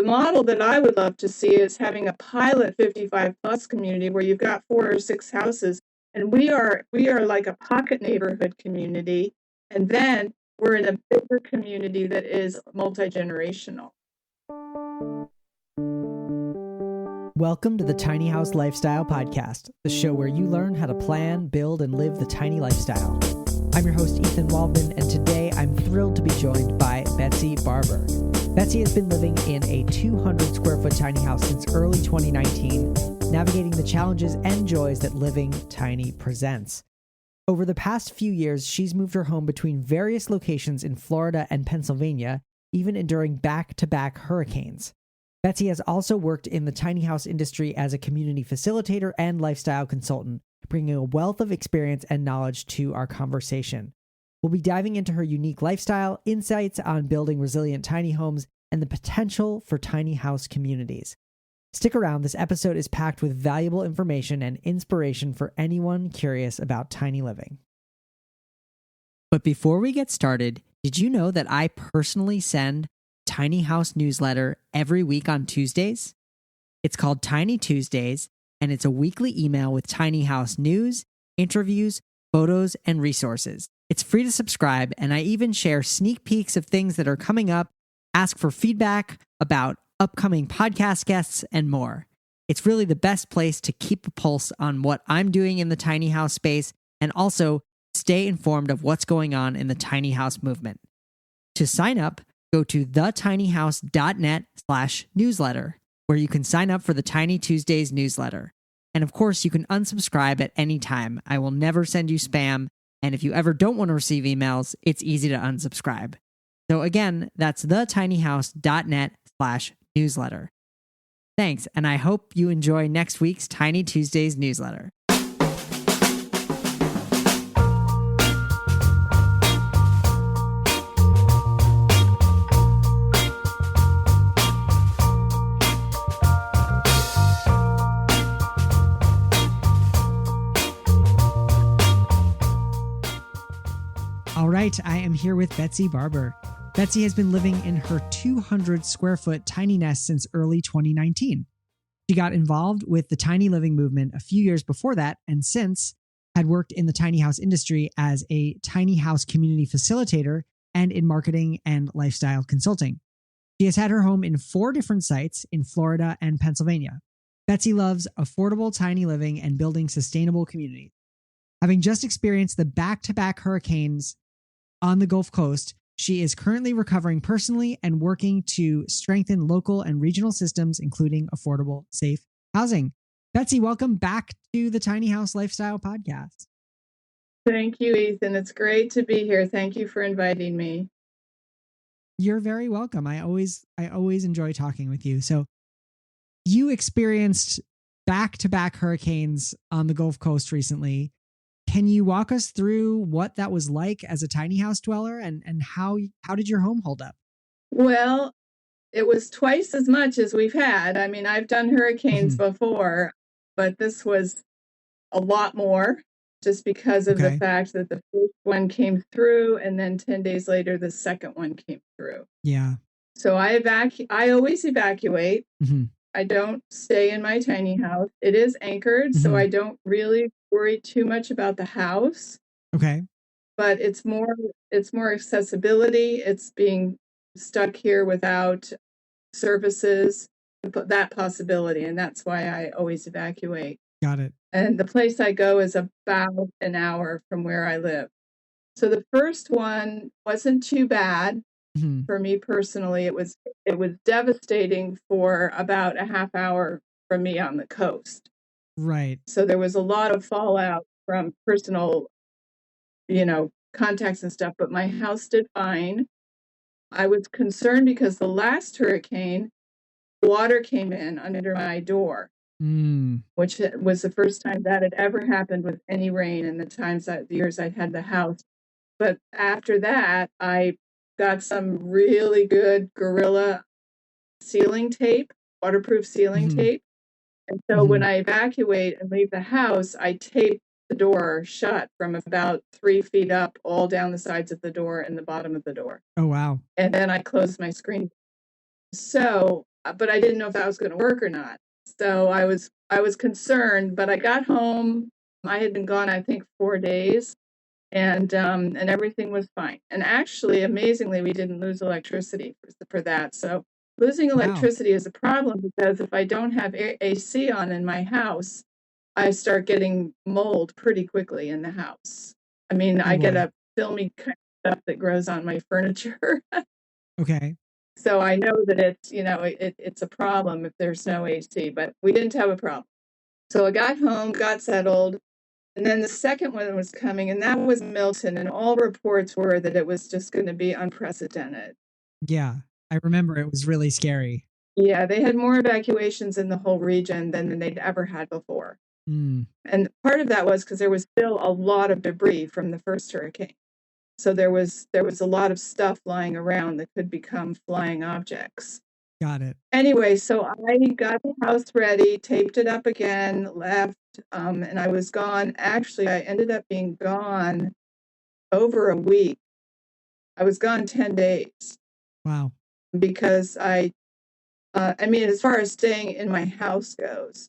The model that I would love to see is having a pilot 55 plus community where you've got 4 or 6 houses, and we are like a pocket neighborhood community, and then we're in a bigger community that is multi-generational. Welcome to the Tiny House Lifestyle Podcast, the show where you learn how to plan, build, and live the tiny lifestyle. I'm your host, Ethan Waldman, and today I'm thrilled to be joined by Betsy Barbour. Betsy has been living in a 200 square foot tiny house since early 2019, navigating the challenges and joys that living tiny presents. Over the past few years, she's moved her home between various locations in Florida and Pennsylvania, even enduring back-to-back hurricanes. Betsy has also worked in the tiny house industry as a community facilitator and lifestyle consultant, bringing a wealth of experience and knowledge to our conversation. We'll be diving into her unique lifestyle, insights on building resilient tiny homes, and the potential for tiny house communities. Stick around, this episode is packed with valuable information and inspiration for anyone curious about tiny living. But before we get started, did you know that I personally send Tiny House newsletter every week on Tuesdays? It's called Tiny Tuesdays, and it's a weekly email with tiny house news, interviews, photos, and resources. It's free to subscribe, and I even share sneak peeks of things that are coming up, ask for feedback about upcoming podcast guests, and more. It's really the best place to keep a pulse on what I'm doing in the tiny house space and also stay informed of what's going on in the tiny house movement. To sign up, go to thetinyhouse.net/newsletter, where you can sign up for the Tiny Tuesdays newsletter. And of course, you can unsubscribe at any time. I will never send you spam. And if you ever don't want to receive emails, it's easy to unsubscribe. So again, that's thetinyhouse.net/newsletter. Thanks, and I hope you enjoy next week's Tiny Tuesdays newsletter. All right, I am here with Betsy Barbour. Betsy has been living in her 200 square foot tiny nest since early 2019. She got involved with the tiny living movement a few years before that, and since had worked in the tiny house industry as a tiny house community facilitator and in marketing and lifestyle consulting. She has had her home in 4 different sites in Florida and Pennsylvania. Betsy loves affordable tiny living and building sustainable communities. Having just experienced the back-to-back hurricanes on the Gulf Coast, she is currently recovering personally and working to strengthen local and regional systems, including affordable, safe housing. Betsy, welcome back to the Tiny House Lifestyle Podcast. Thank you, Ethan. It's great to be here. Thank you for inviting me. You're very welcome. I always enjoy talking with you. So you experienced back-to-back hurricanes on the Gulf Coast recently. Can you walk us through what that was like as a tiny house dweller and how did your home hold up? Well, it was twice as much as we've had. I mean, I've done hurricanes before, but this was a lot more just because of the fact that the first one came through and then 10 days later, the second one came through. Yeah. So I always evacuate. I don't stay in my tiny house. It is anchored, so I don't really worry too much about the house. Okay. But it's more accessibility. It's being stuck here without services, that possibility, and that's why I always evacuate. Got it. And the place I go is about an hour from where I live. So the first one wasn't too bad. For me personally, it was devastating for about a half hour from me on the coast. Right. So there was a lot of fallout from personal, contacts and stuff, but my house did fine. I was concerned because the last hurricane, water came in under my door, which was the first time that had ever happened with any rain in the years I'd had the house. But after that, I got some really good Gorilla ceiling tape, waterproof ceiling tape. And so when I evacuate and leave the house, I tape the door shut from about 3 feet up, all down the sides of the door and the bottom of the door. Oh, wow. And then I close my screen. So but I didn't know if that was going to work or not. So I was concerned, but I got home. I had been gone, I think, 4 days, and everything was fine. And actually, amazingly, we didn't lose electricity for that. So losing electricity is a problem because if I don't have AC on in my house, I start getting mold pretty quickly in the house. I mean, I get a filmy kind of stuff that grows on my furniture. Okay. So I know that it's a problem if there's no AC, but we didn't have a problem. So I got home, got settled, and then the second one was coming, and that was Milton, and all reports were that it was just going to be unprecedented. Yeah, I remember it was really scary. Yeah, they had more evacuations in the whole region than they'd ever had before. And part of that was because there was still a lot of debris from the first hurricane. So there was a lot of stuff lying around that could become flying objects. Got it. Anyway, so I got the house ready, taped it up again, left, and I was gone. Actually, I ended up being gone over a week. I was gone 10 days. Wow. Because I mean, as far as staying in my house goes.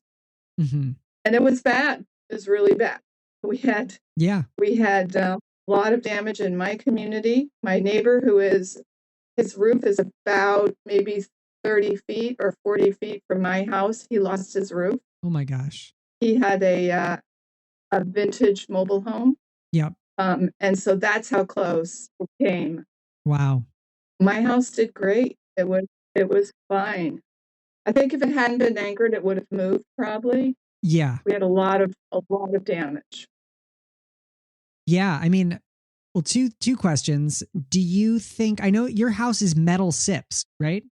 Mm-hmm. And it was bad. It was really bad. We had a lot of damage in my community. My neighbor, his roof is about maybe 30 feet or 40 feet from my house. He lost his roof. Oh my gosh. He had a vintage mobile home. Yep. And so that's how close it came. Wow. My house did great. It was fine. I think if it hadn't been anchored, it would have moved probably. Yeah. We had a lot of damage. Yeah, I mean, well, two questions. Do you think, I know your house is metal SIPs, right?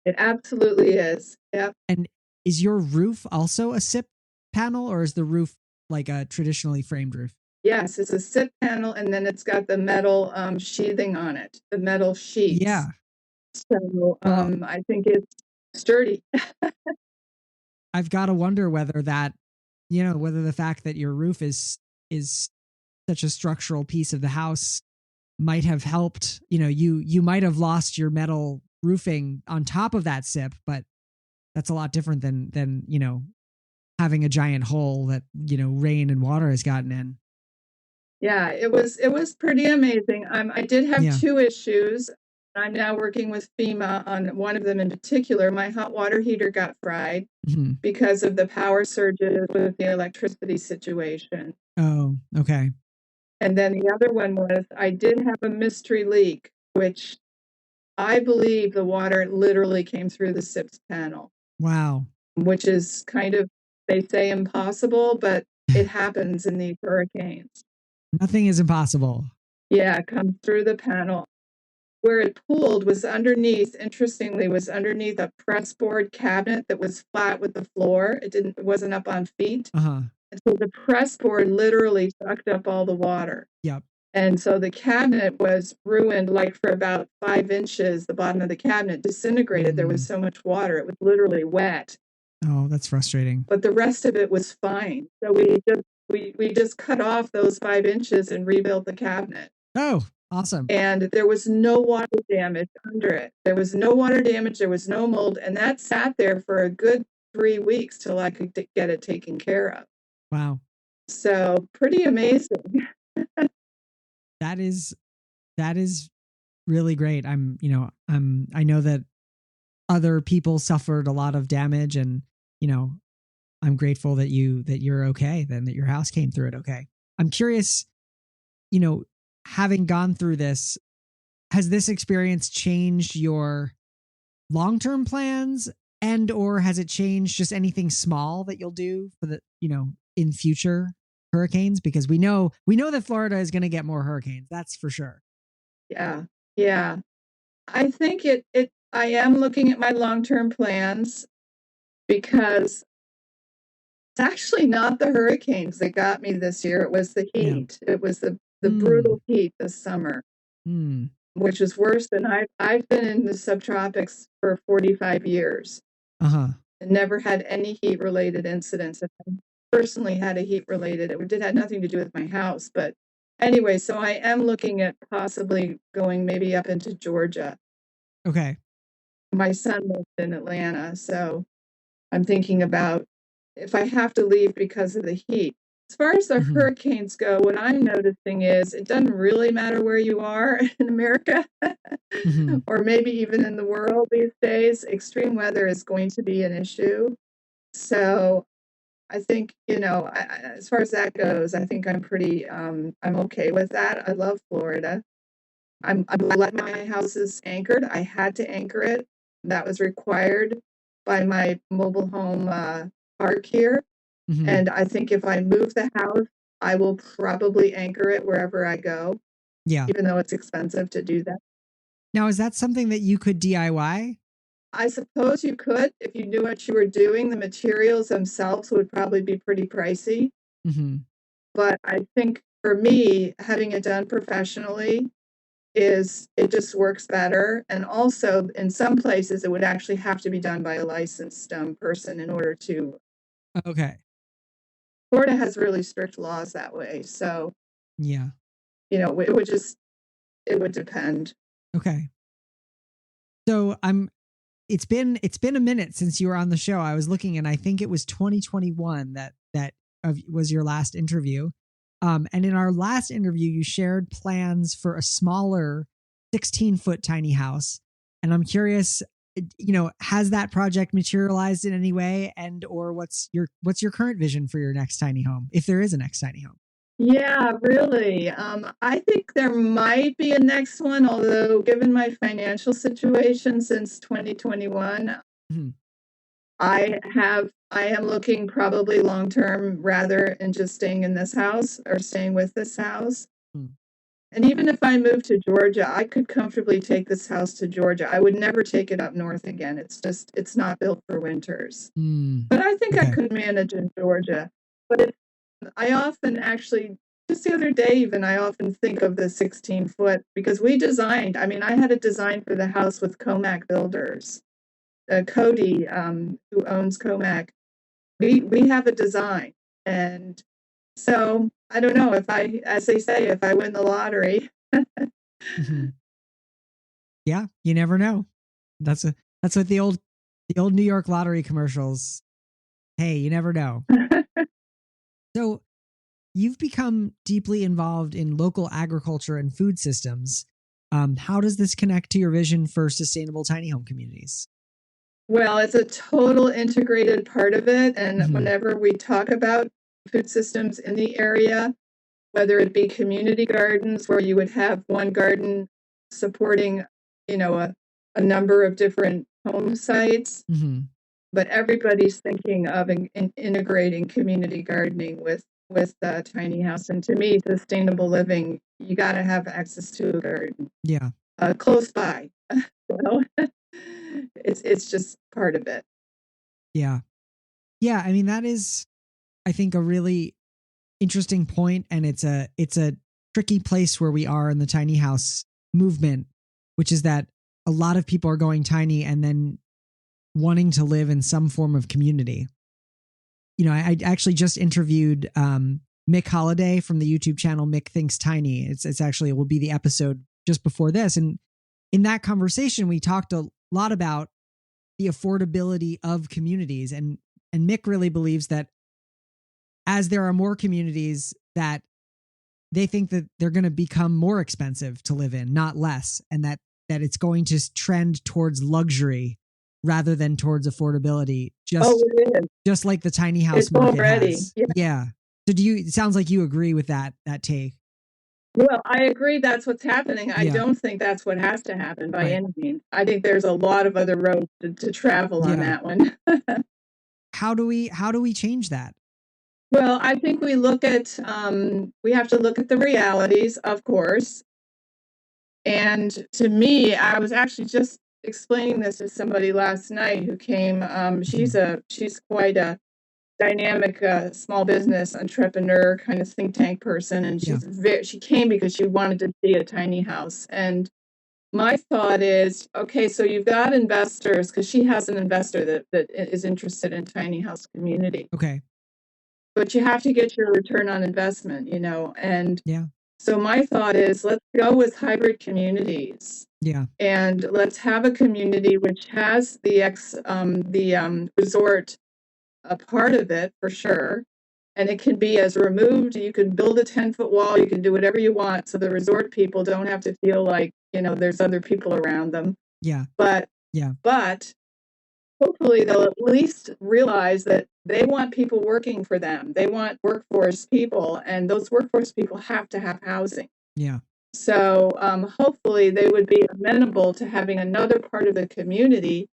It absolutely is. Yep. And is your roof also a SIP panel, or is the roof like a traditionally framed roof? Yes, it's a SIP panel, and then it's got the metal sheathing on it, the metal sheets. Yeah. So I think it's sturdy. I've got to wonder whether that, whether the fact that your roof is such a structural piece of the house might have helped. You might have lost your metal roofing on top of that SIP, but that's a lot different than having a giant hole that rain and water has gotten in. Yeah, it was pretty amazing. I did have 2 issues. I'm now working with FEMA on one of them in particular. My hot water heater got fried because of the power surges with the electricity situation. Oh, okay. And then the other one was I did have a mystery leak, which I believe the water literally came through the SIPS panel. Wow. Which is kind of, they say, impossible, but it happens in these hurricanes. Nothing is impossible. Yeah, it comes through the panel. Where it pooled was underneath, interestingly, was underneath a pressboard cabinet that was flat with the floor. It wasn't up on feet. And so the pressboard literally sucked up all the water. Yep. And so the cabinet was ruined like for about 5 inches. The bottom of the cabinet disintegrated. There was so much water. It was literally wet. Oh, that's frustrating. But the rest of it was fine. So we just cut off those 5 inches and rebuilt the cabinet. Oh, awesome. And there was no water damage under it. There was no water damage. There was no mold. And that sat there for a good 3 weeks till I could get it taken care of. Wow. So pretty amazing. That is really great. I know that other people suffered a lot of damage, and I'm grateful that you're okay, then that your house came through it okay. I'm curious, having gone through this, has this experience changed your long-term plans, and or has it changed just anything small that you'll do for the, in future hurricanes? Because we know that Florida is going to get more hurricanes. That's for sure. Yeah. Yeah. I think I am looking at my long-term plans because it's actually not the hurricanes that got me this year. It was the heat. Yeah. It was the brutal heat this summer, which is worse than I've been in the subtropics for 45 years. And never had any heat-related incidents. I personally had a heat-related. It had nothing to do with my house. But anyway, so I am looking at possibly going maybe up into Georgia. Okay. my son lives in Atlanta, so I'm thinking about if I have to leave because of the heat. As far as the hurricanes go, what I'm noticing is it doesn't really matter where you are in America or maybe even in the world these days. Extreme weather is going to be an issue. So I think, as far as that goes, I think I'm pretty, I'm okay with that. I love Florida. I'm glad my house is anchored. I had to anchor it. That was required by my mobile home park here. And I think if I move the house, I will probably anchor it wherever I go. Yeah. Even though it's expensive to do that. Now, is that something that you could DIY? I suppose you could if you knew what you were doing. The materials themselves would probably be pretty pricey. But I think for me, having it done professionally it just works better. And also in some places it would actually have to be done by a licensed person in order to. Okay. Florida has really strict laws that way. So yeah, it would depend. Okay. So it's been a minute since you were on the show. I was looking and I think it was 2021 that was your last interview. And in our last interview, you shared plans for a smaller 16-foot tiny house. And I'm curious, has that project materialized in any way? And or what's your current vision for your next tiny home, if there is a next tiny home? Yeah, really. I think there might be a next one, although given my financial situation since 2021, I am looking probably long term rather than just staying in this house or staying with this house. And even if I moved to Georgia, I could comfortably take this house to Georgia. I would never take it up north again. It's not built for winters. But I think I could manage in Georgia. But I often actually, just the other day even, I often think of the 16-foot because we designed, I had a design for the house with Comac Builders. Cody, who owns Comac, we have a design. And so I don't know as they say, if I win the lottery. Yeah, you never know. That's what the old New York lottery commercials. Hey, you never know. So you've become deeply involved in local agriculture and food systems. How does this connect to your vision for sustainable tiny home communities? Well, it's a total integrated part of it. And whenever we talk about food systems in the area, whether it be community gardens where you would have one garden supporting, a number of different home sites, but everybody's thinking of integrating community gardening with tiny house. And to me, sustainable living, you got to have access to a garden. Yeah. Close by. It's just part of it. Yeah. Yeah. That is, I think, a really interesting point, and it's a tricky place where we are in the tiny house movement, which is that a lot of people are going tiny and then wanting to live in some form of community. I actually just interviewed Mick Holiday from the YouTube channel Mick Thinks Tiny. It's actually, it will be the episode just before this, and in that conversation we talked a lot about the affordability of communities, and Mick really believes that as there are more communities, that they think that they're going to become more expensive to live in, not less, and that it's going to trend towards luxury rather than towards affordability. Just like the tiny house market has. Yeah. So it sounds like you agree with that take. Well, I agree that's what's happening. I don't think that's what has to happen by any means. I think there's a lot of other roads to travel on that one. How do we change that? Well, I think we have to look at the realities, of course. And to me, I was actually just explaining this to somebody last night who came. She's quite a dynamic small business entrepreneur, kind of think tank person, and she came because she wanted to see a tiny house. And my thought is, okay, so you've got investors, because she has an investor that is interested in tiny house community. Okay. But you have to get your return on investment, and So my thought is, let's go with hybrid communities. Yeah. And let's have a community which has the resort a part of it for sure. And it can be as removed. You can build a 10-foot wall. You can do whatever you want. So the resort people don't have to feel like, there's other people around them. Yeah. But hopefully they'll at least realize that they want people working for them. They want workforce people, and those workforce people have to have housing. Yeah. So hopefully they would be amenable to having another part of the community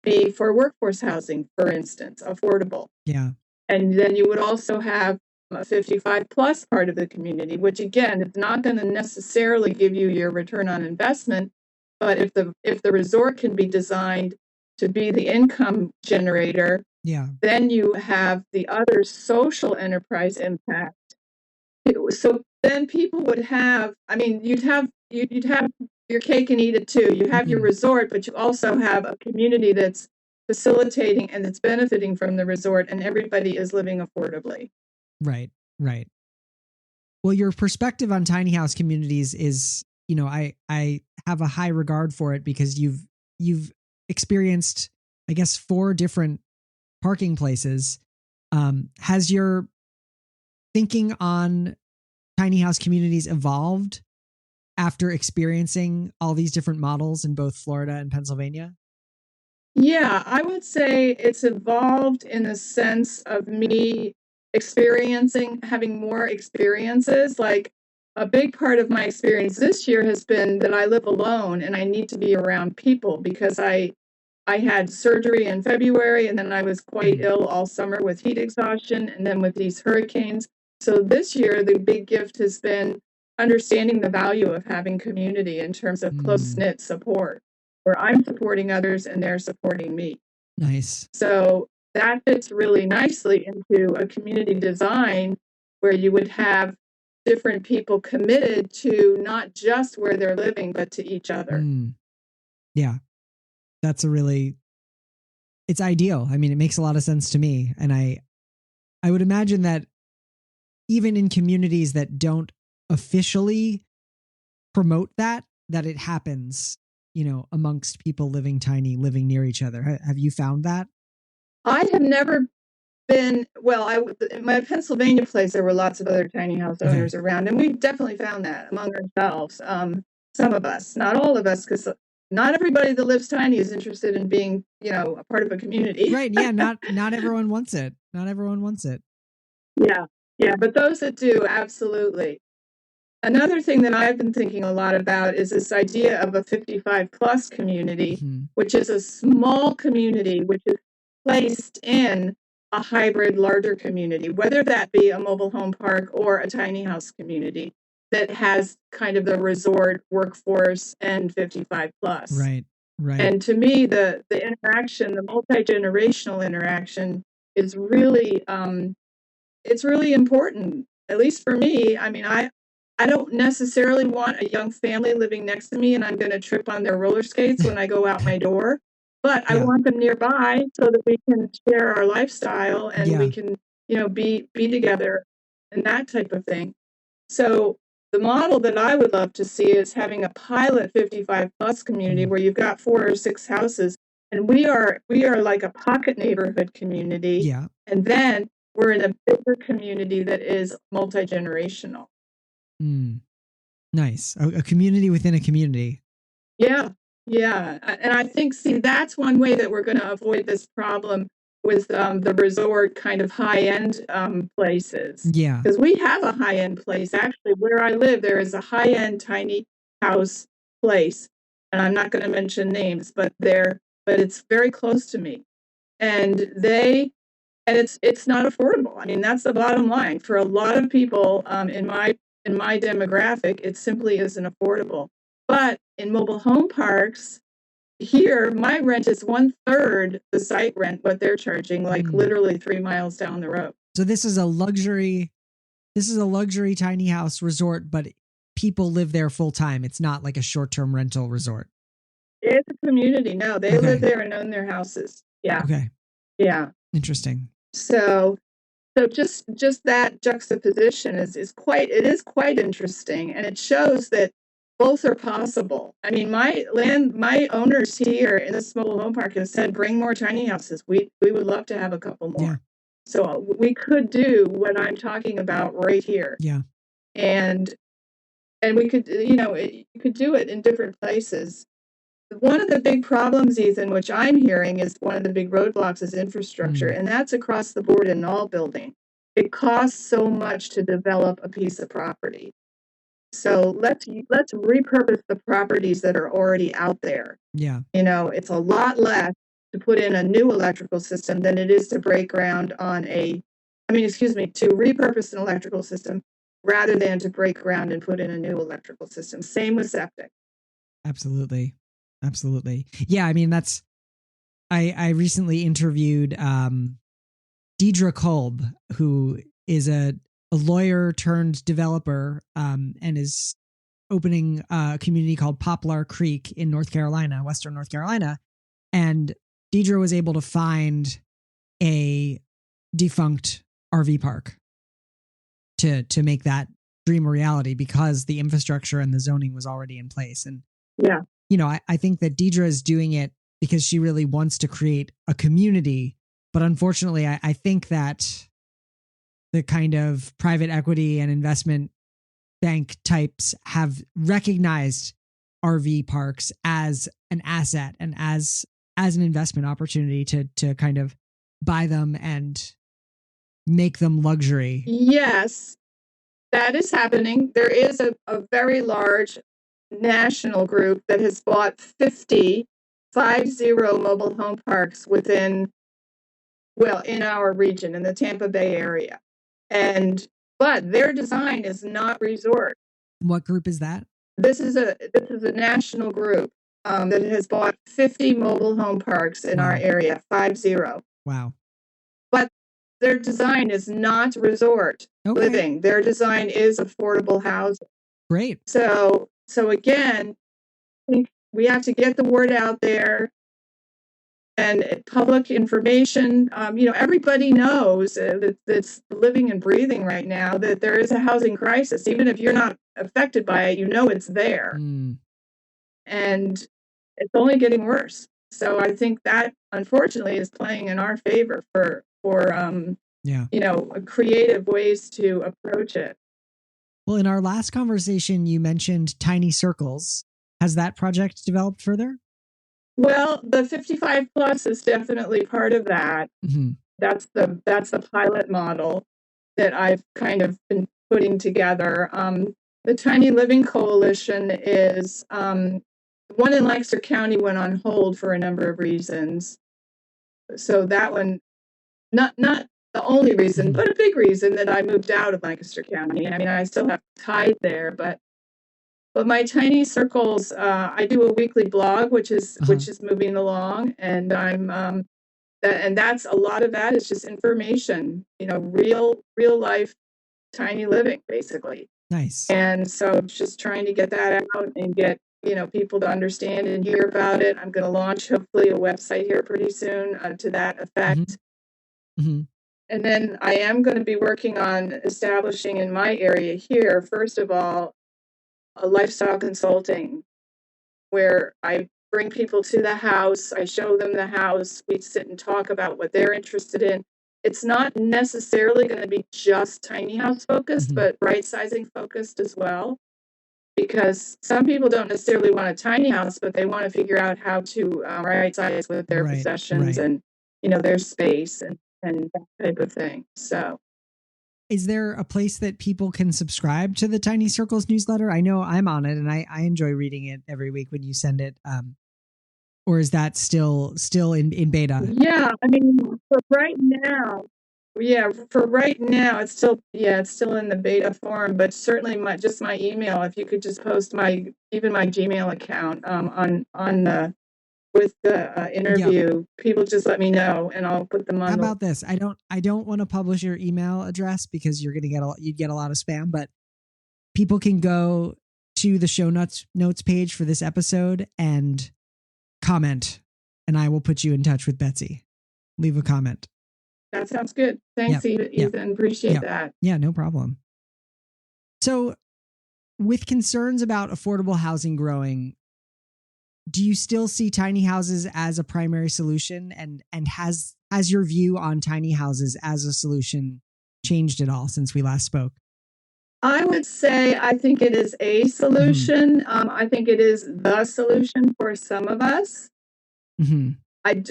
be for workforce housing, for instance, affordable. Yeah. And then you would also have a 55 plus part of the community, which again, is not going to necessarily give you your return on investment. But if the resort can be designed to be the income generator, then you have the other social enterprise impact. So then people would have, you'd have your cake and eat it too. You have your resort, but you also have a community that's facilitating and it's benefiting from the resort, and everybody is living affordably. Right. Well, your perspective on tiny house communities is, I have a high regard for it because you've experienced, I guess, 4 different parking places. Has your thinking on tiny house communities evolved after experiencing all these different models in both Florida and Pennsylvania? Yeah, I would say it's evolved in the sense of me having more experiences. Like a big part of my experience this year has been that I live alone and I need to be around people because I had surgery in February and then I was quite ill all summer with heat exhaustion and then with these hurricanes. So this year, the big gift has been understanding the value of having community in terms of close-knit support, where I'm supporting others and they're supporting me. Nice. So that fits really nicely into a community design where you would have different people committed to not just where they're living, but to each other. Yeah. That's it's ideal. I mean, it makes a lot of sense to me. And I would imagine that even in communities that don't officially promote that it happens, amongst people living near each other. Have you found that? I have never been, in my Pennsylvania place, there were lots of other tiny house owners around, and we definitely found that among ourselves. Some of us, not all of us, because not everybody that lives tiny is interested in being, a part of a community. Right. Yeah. Not everyone wants it. Yeah. But those that do, absolutely. Another thing that I've been thinking a lot about is this idea of a 55 plus community, which is a small community, which is placed in a hybrid larger community, whether that be a mobile home park or a tiny house community that has kind of the resort workforce and 55 plus. Right. And to me, the interaction, the multi-generational interaction is really, it's really important, at least for me. I mean, I don't necessarily want a young family living next to me and I'm going to trip on their roller skates when I go out my door, but I want them nearby so that we can share our lifestyle and we can, be together and that type of thing. So the model that I would love to see is having a pilot 55 plus community where you've got 4 or 6 houses and we are like a pocket neighborhood community. Yeah. And then we're in a bigger community that is multi-generational. Nice. A community within a community. Yeah. And I think, that's one way that we're going to avoid this problem with the resort kind of high-end places. Yeah. Because we have a high-end place. Actually, where I live, there is a high-end tiny house place. And I'm not going to mention names, but it's very close to me. And it's not affordable. I mean, that's the bottom line. For a lot of people in my demographic, it simply isn't affordable. But in mobile home parks, here, my rent is 1/3 the site rent, what they're charging, like literally 3 miles down the road. So this is a luxury tiny house resort, but people live there full time. It's not like a short-term rental resort. It's a community. No, they live there and own their houses. Yeah. Okay. Yeah. Interesting. So So just that juxtaposition is quite interesting, and it shows that both are possible. I mean, my owners here in this mobile home park have said, bring more tiny houses. We would love to have a couple more. Yeah. So we could do what I'm talking about right here. Yeah. And we could, you could do it in different places. One of the big problems, Ethan, which I'm hearing is one of the big roadblocks is infrastructure, and that's across the board in all building. It costs so much to develop a piece of property. So let's repurpose the properties that are already out there. Yeah. It's a lot less to put in a new electrical system than it is to break ground on to repurpose an electrical system rather than to break ground and put in a new electrical system. Same with septic. Absolutely. Yeah. I mean, I recently interviewed Deidre Kolb, who is a lawyer turned developer, and is opening a community called Poplar Creek in Western North Carolina. And Deidre was able to find a defunct RV park to make that dream a reality because the infrastructure and the zoning was already in place. And yeah, I think that Deidre is doing it because she really wants to create a community. But unfortunately, I think that the kind of private equity and investment bank types have recognized RV parks as an asset and as an investment opportunity to kind of buy them and make them luxury. Yes, that is happening. There is a very large national group that has bought 50 mobile home parks in our region, in the Tampa Bay area. But their design is not resort. What group is that? This is a national group that has bought 50 mobile home parks in our area, 50. Wow. But their design is not resort living. Their design is affordable housing. Great. So again, we have to get the word out there. And public information, everybody knows that's living and breathing right now that there is a housing crisis. Even if you're not affected by it, it's there. And it's only getting worse. So I think that, unfortunately, is playing in our favor for creative ways to approach it. Well, in our last conversation, you mentioned tiny circles. Has that project developed further? Well, the 55 plus is definitely part of that. Mm-hmm. That's the pilot model that I've kind of been putting together. The Tiny Living Coalition is one in Lancaster County went on hold for a number of reasons. So that one, not the only reason, but a big reason that I moved out of Lancaster County. I mean, I still have ties there, but my tiny circles, I do a weekly blog, which is moving along, and I'm that's a lot of that is just information, real life tiny living, basically. Nice. And so just trying to get that out and get people to understand and hear about it. I'm going to launch hopefully a website here pretty soon to that effect. Mm-hmm. And then I am going to be working on establishing in my area here, first of all, a lifestyle consulting where I bring people to the house. I show them the house. We sit and talk about what they're interested in. It's not necessarily going to be just tiny house focused, but right sizing focused as well. Because some people don't necessarily want a tiny house, but they want to figure out how to right size with their possessions and their space and that type of thing. So. Is there a place that people can subscribe to the Tiny Circles newsletter? I know I'm on it and I enjoy reading it every week when you send it. Or is that still in beta? Yeah, I mean, for right now, it's still in the beta form, but certainly my email, if you could just post my Gmail account with the interview, people just let me know and I'll put them on. How about this? I don't want to publish your email address because you'd get a lot of spam, but people can go to the show notes page for this episode and comment, and I will put you in touch with Betsy. Leave a comment. That sounds good. Thanks, Ethan. Appreciate that. Yeah, no problem. So with concerns about affordable housing growing, do you still see tiny houses as a primary solution? And has your view on tiny houses as a solution changed at all since we last spoke? I would say I think it is a solution. Mm-hmm. I think it is the solution for some of us. Mm-hmm.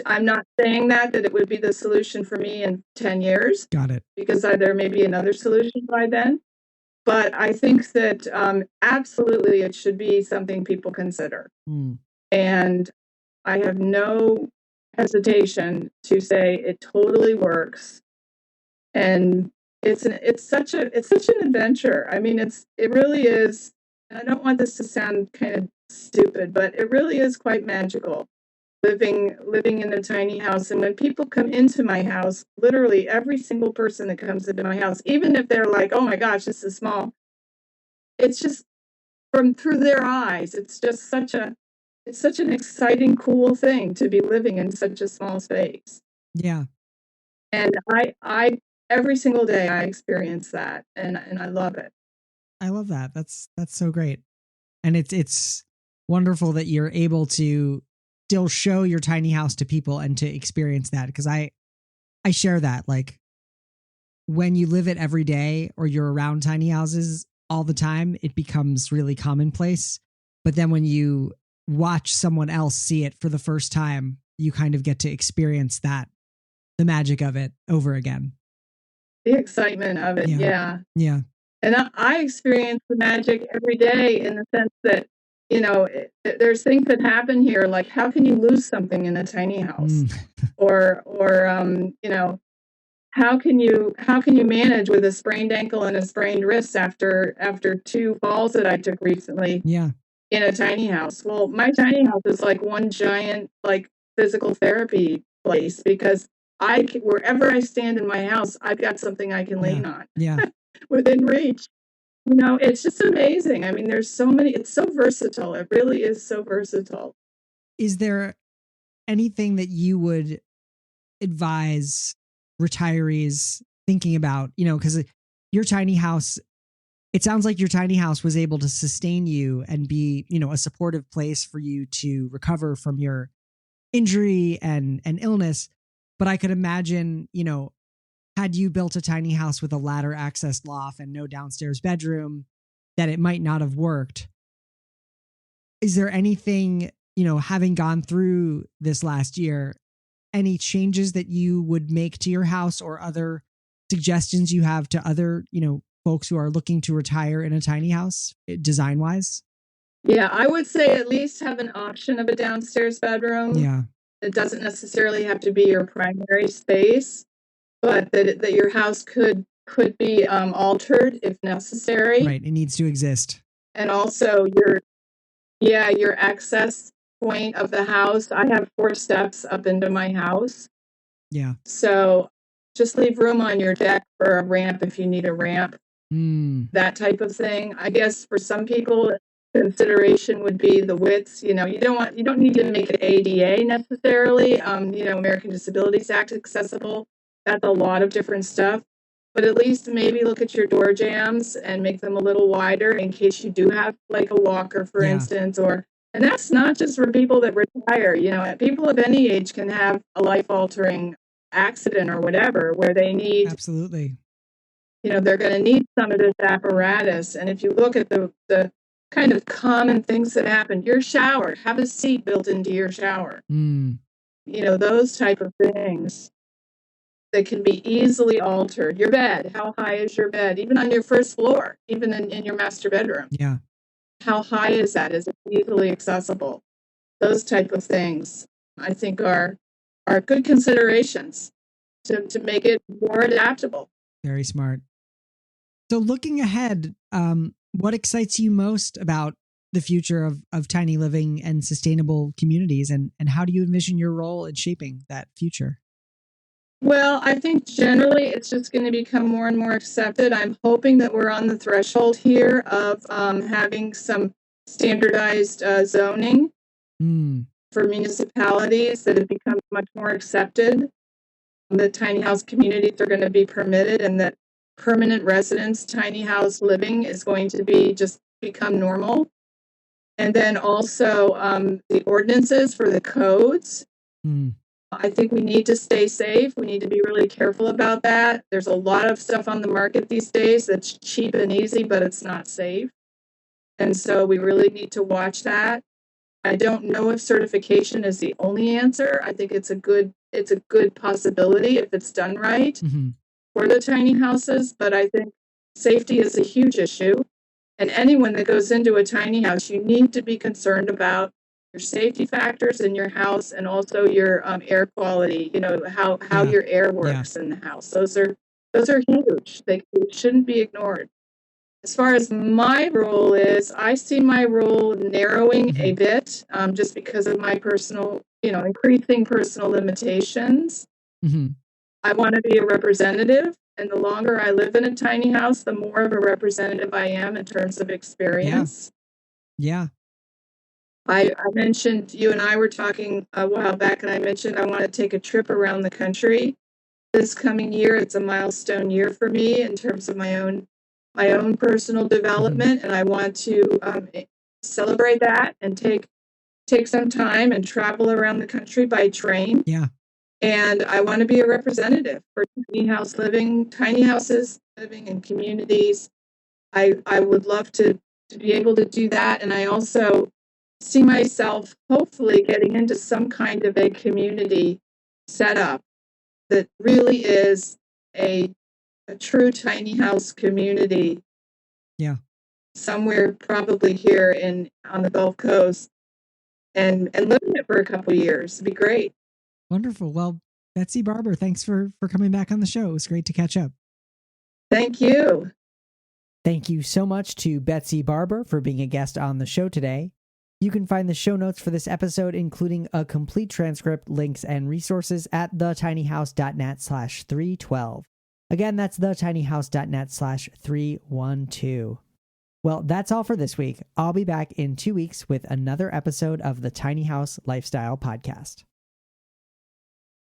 I'm not saying that it would be the solution for me in 10 years. Got it. Because there may be another solution by then. But I think that absolutely it should be something people consider. Mm. And I have no hesitation to say it totally works. And it's such an adventure. I mean, it really is. I don't want this to sound kind of stupid, but it really is quite magical living in a tiny house. And when people come into my house, literally every single person that comes into my house, even if they're like, oh my gosh, this is small, it's just through their eyes, it's just such an exciting, cool thing to be living in such a small space. Yeah. And I every single day I experience that, and I love it. I love that. That's so great. And it's wonderful that you're able to still show your tiny house to people and to experience that, because I share that. Like, when you live it every day or you're around tiny houses all the time, it becomes really commonplace. But then when you watch someone else see it for the first time, you kind of get to experience that, the magic of it over again. The excitement of it. Yeah. And I experience the magic every day in the sense that, there's things that happen here, like how can you lose something in a tiny house? or how can you manage with a sprained ankle and a sprained wrist after 2 falls that I took recently? Yeah. In a tiny house. Well, my tiny house is like one giant physical therapy place, because wherever I stand in my house, I've got something I can lean on. Yeah. Within reach. It's just amazing. I mean, there's so many, it's so versatile. It really is so versatile. Is there anything that you would advise retirees thinking about, because your tiny house, it sounds like your tiny house was able to sustain you and be, a supportive place for you to recover from your injury and illness. But I could imagine, had you built a tiny house with a ladder access loft and no downstairs bedroom, that it might not have worked. Is there anything, having gone through this last year, any changes that you would make to your house or other suggestions you have to other, folks who are looking to retire in a tiny house, design wise? Yeah, I would say at least have an option of a downstairs bedroom. Yeah. It doesn't necessarily have to be your primary space, but that your house could be altered if necessary. Right. It needs to exist. And also your access point of the house. I have 4 steps up into my house. Yeah. So just leave room on your deck for a ramp if you need a ramp. That type of thing. I guess for some people, consideration would be the widths. You don't need to make it ADA necessarily. American Disabilities Act accessible. That's a lot of different stuff. But at least maybe look at your door jambs and make them a little wider in case you do have like a walker, for instance, and that's not just for people that retire. People of any age can have a life-altering accident or whatever where they need. Absolutely. They're going to need some of this apparatus. And if you look at the kind of common things that happen, your shower, have a seat built into your shower. Those type of things that can be easily altered. Your bed, how high is your bed? Even on your first floor, even in your master bedroom. Yeah. How high is that? Is it easily accessible? Those type of things, I think, are good considerations to make it more adaptable. Very smart. So looking ahead, what excites you most about the future of tiny living and sustainable communities, and how do you envision your role in shaping that future? Well, I think generally it's just going to become more and more accepted. I'm hoping that we're on the threshold here of having some standardized zoning for municipalities that have become much more accepted. the tiny house communities are going to be permitted, and that permanent residence tiny house living is going to be just become normal. And then also the ordinances for the codes. I think we need to stay safe. We need to be really careful about that. There's a lot of stuff on the market these days that's cheap and easy, but it's not safe. And so we really need to watch that. I don't know if certification is the only answer. I think it's a good possibility if it's done right for the tiny houses. But I think safety is a huge issue. And anyone that goes into a tiny house, you need to be concerned about your safety factors in your house and also your air quality, how your air works in the house. Those are huge. They shouldn't be ignored. As far as my role is, I see my role narrowing a bit just because of my personal, increasing personal limitations. I want to be a representative. And the longer I live in a tiny house, the more of a representative I am in terms of experience. Yeah. I mentioned, you and I were talking a while back, and I mentioned I want to take a trip around the country this coming year. It's a milestone year for me in terms of my own personal development, and I want to celebrate that and take some time and travel around the country by train. Yeah. And I want to be a representative for tiny houses living in communities. I would love to be able to do that. And I also see myself hopefully getting into some kind of a community setup that really is a true tiny house community. Yeah. Somewhere probably here on the Gulf Coast and living it for a couple of years. It'd be great. Wonderful. Well, Betsy Barbour, thanks for coming back on the show. It was great to catch up. Thank you. Thank you so much to Betsy Barbour for being a guest on the show today. You can find the show notes for this episode, including a complete transcript, links, and resources at thetinyhouse.net/312. Again, that's thetinyhouse.net/312. Well, that's all for this week. I'll be back in 2 weeks with another episode of the Tiny House Lifestyle Podcast.